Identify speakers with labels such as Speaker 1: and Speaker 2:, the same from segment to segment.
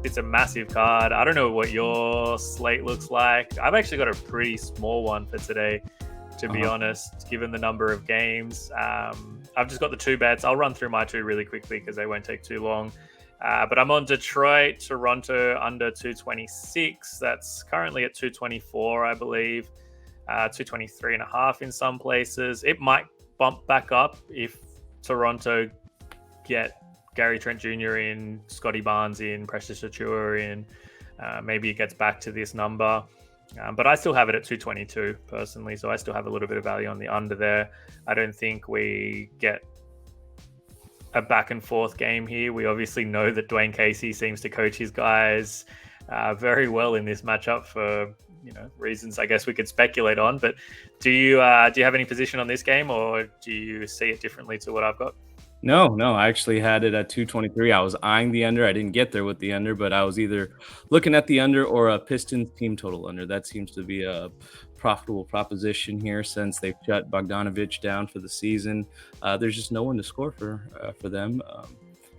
Speaker 1: it's a massive card. I don't know what your slate looks like. I've actually got a pretty small one for today, to be honest, given the number of games. I've just got the 2 bets. I'll run through my 2 really quickly because they won't take too long. But I'm on Detroit, Toronto under 226. That's currently at 224, I believe. 223.5 in some places. It might bump back up if Toronto get Gary Trent Jr. in, Scotty Barnes in, Precious Achiuwa in. Maybe it gets back to this number. But I still have it at 222 personally, so I still have a little bit of value on the under there. I don't think we get a back and forth game here. We obviously know that Dwayne Casey seems to coach his guys very well in this matchup for reasons I guess we could speculate on. But do you have any position on this game, or do you see it differently to what I've got?
Speaker 2: No, I actually had it at 223. I was eyeing the under. I didn't get there with the under, but I was either looking at the under or a Pistons team total under. That seems to be a profitable proposition here since they've shut Bogdanovic down for the season. There's just no one to score for them.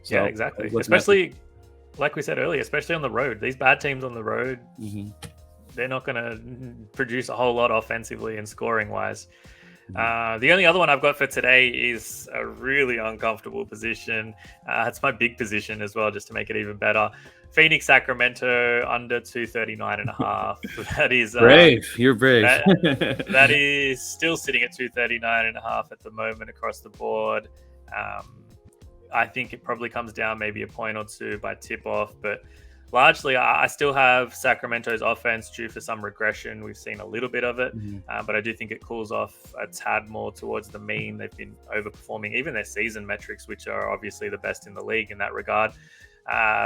Speaker 1: So yeah, exactly. Especially, like we said earlier, especially on the road. These bad teams on the road, they're not going to produce a whole lot offensively and scoring-wise. The only other one I've got for today is a really uncomfortable position. It's my big position as well, just to make it even better. Phoenix, Sacramento under 239.5. That is
Speaker 2: brave. You're brave.
Speaker 1: That is still sitting at 239.5 at the moment across the board. I think it probably comes down maybe a point or two by tip-off, but largely, I still have Sacramento's offense due for some regression. We've seen a little bit of it, but I do think it cools off a tad more towards the mean. They've been overperforming even their season metrics, which are obviously the best in the league in that regard.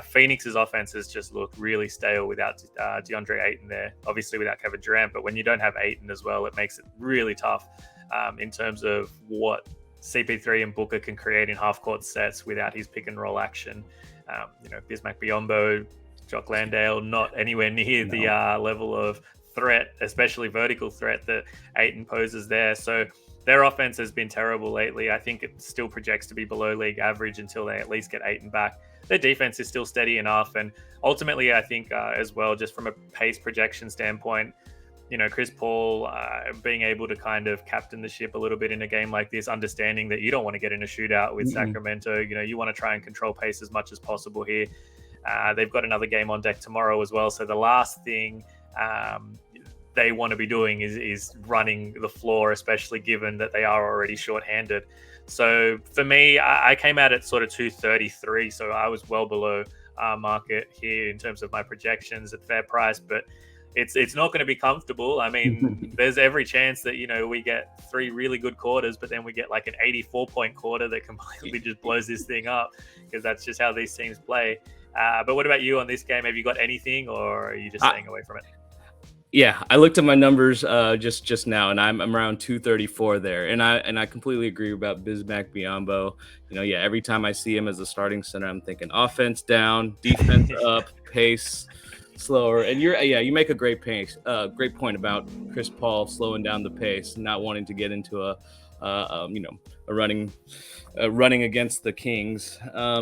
Speaker 1: Phoenix's offenses just look really stale without DeAndre Ayton there, obviously without Kevin Durant. But when you don't have Ayton as well, it makes it really tough in terms of what CP3 and Booker can create in half-court sets without his pick-and-roll action. Bismack Biyombo, Jock Landale, not anywhere near the level of threat, especially vertical threat, that Ayton poses there. So their offense has been terrible lately. I think it still projects to be below league average until they at least get Ayton back. Their defense is still steady enough. And ultimately, I think as well, just from a pace projection standpoint, Chris Paul being able to kind of captain the ship a little bit in a game like this, understanding that you don't want to get in a shootout with Sacramento. You want to try and control pace as much as possible here. They've got another game on deck tomorrow as well. So the last thing they want to be doing is running the floor, especially given that they are already shorthanded. So for me, I came out at sort of 233. So I was well below market here in terms of my projections at fair price, but it's not going to be comfortable. I mean, there's every chance that, we get 3 really good quarters, but then we get like an 84-point quarter that completely just blows this thing up, because that's just how these teams play. But what about you on this game? Have you got anything, or are you just staying away from it?
Speaker 2: Yeah, I looked at my numbers just now, and I'm around 234 there, and I completely agree about Bismack Biyombo. Every time I see him as a starting center, I'm thinking offense down, defense up, pace slower. And you make a great point about Chris Paul slowing down the pace, not wanting to get into a running against the Kings.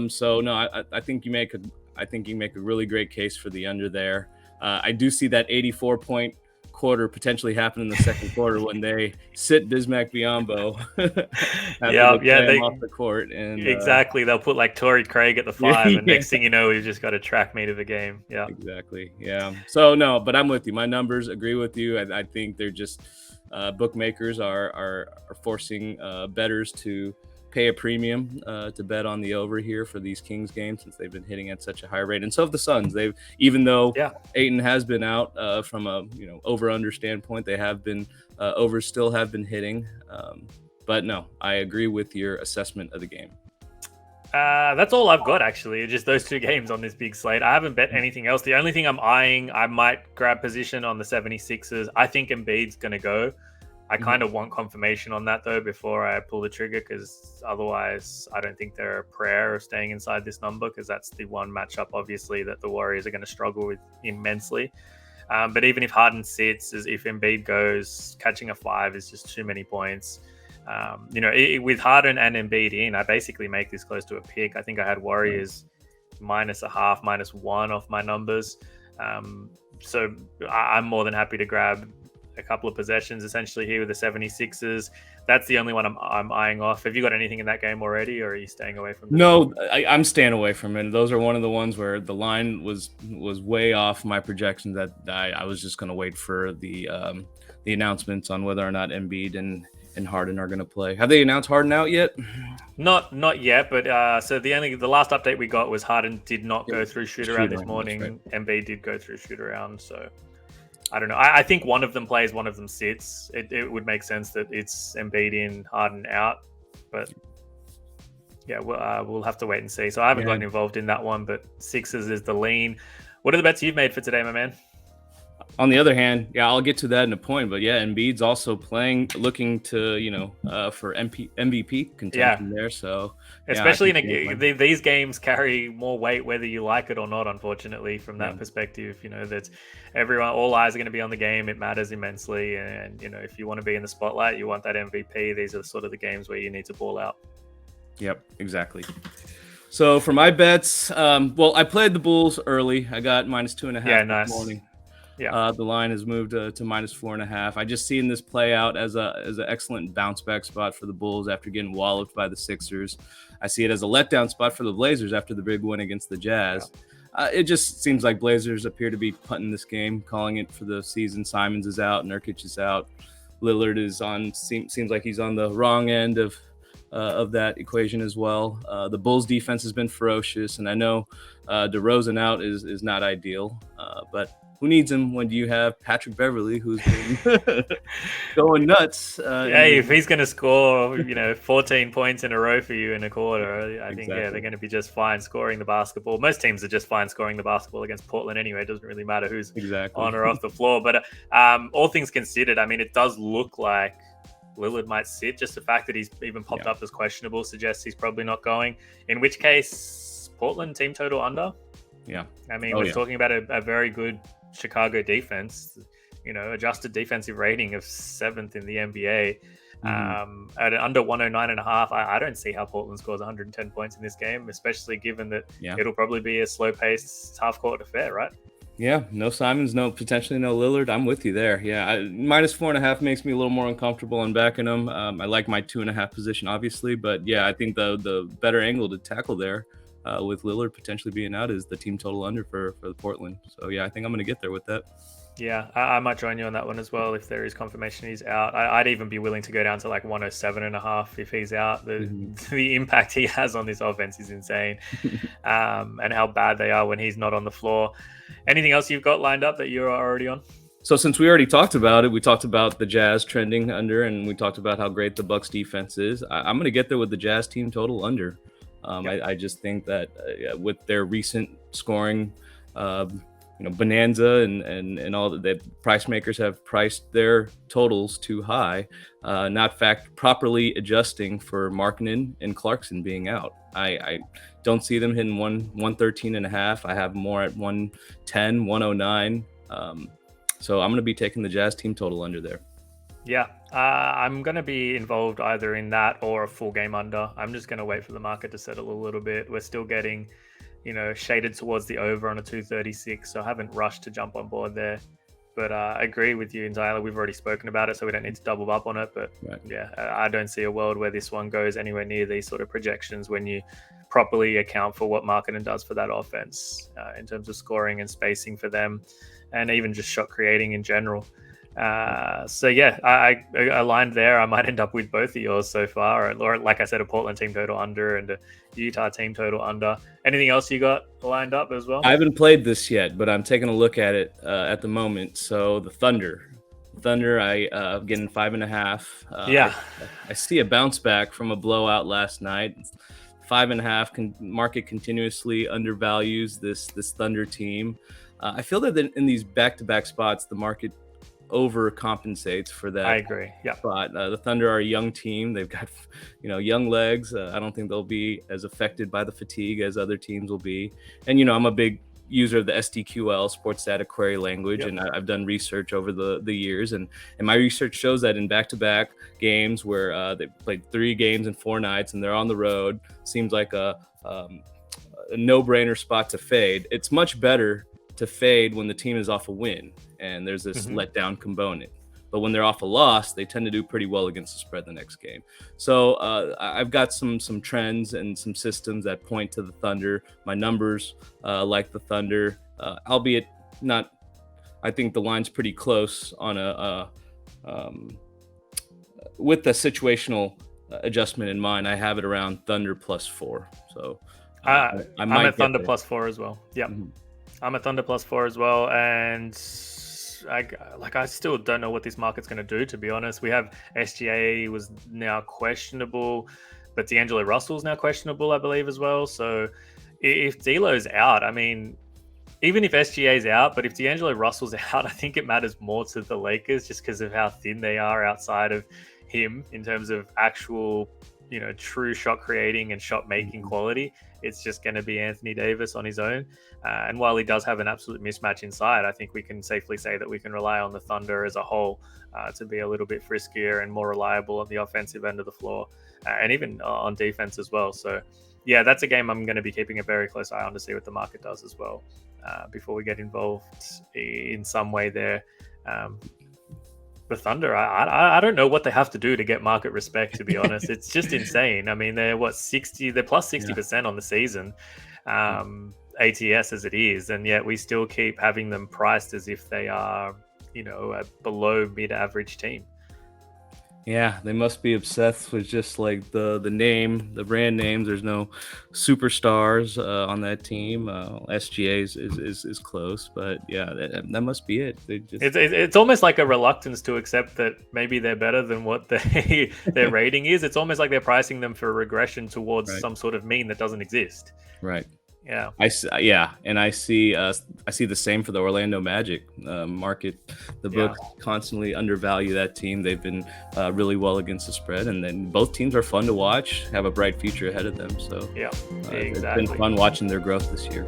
Speaker 2: So no, I think you make a really great case for the under there. I do see that 84-point quarter potentially happen in the second quarter when they sit Bismack Biyombo.
Speaker 1: They
Speaker 2: off the court, and
Speaker 1: exactly. They'll put like Torrey Craig at the 5, and next thing you know, we've just got a track meet of the game. Yeah,
Speaker 2: exactly. Yeah. So no, but I'm with you. My numbers agree with you. I think they're just bookmakers are forcing bettors to pay a premium to bet on the over here for these Kings games, since they've been hitting at such a high rate. And so have the Suns. Even though Ayton has been out from a over under standpoint, they have been still have been hitting. But no, I agree with your assessment of the game.
Speaker 1: That's all I've got, actually. Just those 2 games on this big slate. I haven't bet anything else. The only thing I'm eyeing, I might grab position on the 76ers. I think Embiid's going to go. I kind of want confirmation on that, though, before I pull the trigger, because otherwise I don't think they're a prayer of staying inside this number, because that's the one matchup, obviously, that the Warriors are going to struggle with immensely. But even if Harden sits, if Embiid goes, catching a 5 is just too many points. With Harden and Embiid in, I basically make this close to a pick. I think I had Warriors -0.5, -1 off my numbers. So I'm more than happy to grab a couple of possessions essentially here with the 76ers. That's the only one I'm eyeing off. Have you got anything in that game already, or are you staying away from it?
Speaker 2: No, I'm staying away from it. Those are one of the ones where the line was way off my projections. That I was just going to wait for the announcements on whether or not Embiid and Harden are going to play. Have they announced Harden out yet?
Speaker 1: Not yet, but so the last update we got was Harden did not go through shoot around this morning. Right. Embiid did go through shoot around, so I don't know. I think one of them plays, one of them sits. It would make sense that it's Embiid in, Harden out, but yeah, we'll have to wait and see. So I haven't gotten involved in that one, but Sixers is the lean. What are the bets you've made for today, my man?
Speaker 2: On the other hand, yeah, I'll get to that in a point, but yeah, Embiid's also looking to, for MVP contention there. So
Speaker 1: especially these games carry more weight, whether you like it or not, unfortunately, from that perspective. That all eyes are going to be on the game. It matters immensely. And, if you want to be in the spotlight, you want that MVP. These are sort of the games where you need to ball out.
Speaker 2: Yep, exactly. So for my bets, I played the Bulls early. I got -2.5
Speaker 1: nice.
Speaker 2: this morning.
Speaker 1: Yeah,
Speaker 2: the line has moved to -4.5. I just seen this play out as an excellent bounce back spot for the Bulls after getting walloped by the Sixers. I see it as a letdown spot for the Blazers after the big win against the Jazz. Yeah. It just seems like Blazers appear to be punting this game, calling it for the season. Simons is out, Nurkic is out, Lillard is on. Seems like he's on the wrong end of that equation as well. The Bulls defense has been ferocious, and I know DeRozan out is not ideal, but who needs him when you have Patrick Beverley, who's been going nuts?
Speaker 1: If he's going to score, 14 points in a row for you in a quarter, I think they're going to be just fine scoring the basketball. Most teams are just fine scoring the basketball against Portland anyway. It doesn't really matter who's on or off the floor. But all things considered, it does look like Lillard might sit. Just the fact that he's even popped up as questionable suggests he's probably not going. In which case, Portland team total under.
Speaker 2: Yeah,
Speaker 1: we're talking about a very good Chicago defense, adjusted defensive rating of 7th in the NBA. At under 109.5, I don't see how Portland scores 110 points in this game, especially given that it'll probably be a slow-paced half-court affair, right?
Speaker 2: Yeah, no Simons, potentially no Lillard. I'm with you there. Yeah, -4.5 makes me a little more uncomfortable on backing them. I like my 2.5 position, obviously, but yeah, I think the better angle to tackle there with Lillard potentially being out is the team total under for the Portland. So yeah, I think I'm going to get there with that.
Speaker 1: Yeah, I might join you on that one as well if there is confirmation he's out. I'd even be willing to go down to like 107.5 if he's out. The impact he has on this offense is insane, and how bad they are when he's not on the floor. Anything else you've got lined up that you're already on?
Speaker 2: So since we already talked about it, we talked about the Jazz trending under, and we talked about how great the Bucks defense is. I'm going to get there with the Jazz team total under. I just think that with their recent scoring, bonanza and all that, the price makers have priced their totals too high, not properly adjusting for Markkanen and Clarkson being out. I don't see them hitting 113.5. I have more at 110, 109. So I'm going to be taking the Jazz team total under there.
Speaker 1: Yeah, I'm going to be involved either in that or a full game under. I'm just going to wait for the market to settle a little bit. We're still getting, shaded towards the over on a 236, so I haven't rushed to jump on board there. But I agree with you entirely. We've already spoken about it, so we don't need to double up on it. But yeah, I don't see a world where this one goes anywhere near these sort of projections when you properly account for what Markkanen does for that offense in terms of scoring and spacing for them, and even just shot creating in general. So yeah, I aligned there. I might end up with both of yours so far, or like I said, a Portland team total under and a Utah team total under. Anything else you got lined up as well?
Speaker 2: I haven't played this yet, but I'm taking a look at it at the moment. So the Thunder, I getting 5.5. I see a bounce back from a blowout last night. 5.5 market continuously undervalues this Thunder team. I feel that in these back-to-back spots, the market overcompensates for that.
Speaker 1: I agree. Yeah.
Speaker 2: But the Thunder are a young team. They've got, young legs. I don't think they'll be as affected by the fatigue as other teams will be. And, I'm a big user of the SDQL, sports data query language. Yep. And I've done research over the years. And my research shows that in back-to-back games where they played 3 games in 4 nights and they're on the road, seems like a no-brainer spot to fade. It's much better to fade when the team is off a win and there's this letdown component. But when they're off a loss, they tend to do pretty well against the spread the next game. So I've got some trends and some systems that point to the Thunder. My numbers like the Thunder, albeit not. I think the line's pretty close on with the situational adjustment in mind. I have it around Thunder +4. So
Speaker 1: I'm at Thunder +4 as well. Yeah, I'm at Thunder +4 as well, and I still don't know what this market's going to do, to be honest. We have SGA was now questionable, but D'Angelo Russell's now questionable, I believe, as well. So if D'Lo's out, I mean, even if SGA's out, but if D'Angelo Russell's out, I think it matters more to the Lakers just because of how thin they are outside of him in terms of actual, true shot creating and shot making quality. It's just going to be Anthony Davis on his own. And while he does have an absolute mismatch inside, I think we can safely say that we can rely on the Thunder as a whole to be a little bit friskier and more reliable on the offensive end of the floor and even on defense as well. So, yeah, that's a game I'm going to be keeping a very close eye on to see what the market does as well before we get involved in some way there. The Thunder, I don't know what they have to do to get market respect, to be honest. It's just insane. I mean, they're they're plus 60% on the season, ATS as it is, and yet we still keep having them priced as if they are, a below mid-average team.
Speaker 2: Yeah, they must be obsessed with just like the name, the brand names. There's no superstars on that team. SGA is close, but yeah, that must be it.
Speaker 1: It's almost like a reluctance to accept that maybe they're better than what their rating is. It's almost like they're pricing them for regression towards some sort of mean that doesn't exist.
Speaker 2: Right.
Speaker 1: Yeah.
Speaker 2: I see the same for the Orlando Magic market. The books constantly undervalue that team. They've been really well against the spread, and then both teams are fun to watch, have a bright future ahead of them. So
Speaker 1: exactly.
Speaker 2: It's been fun watching their growth this year.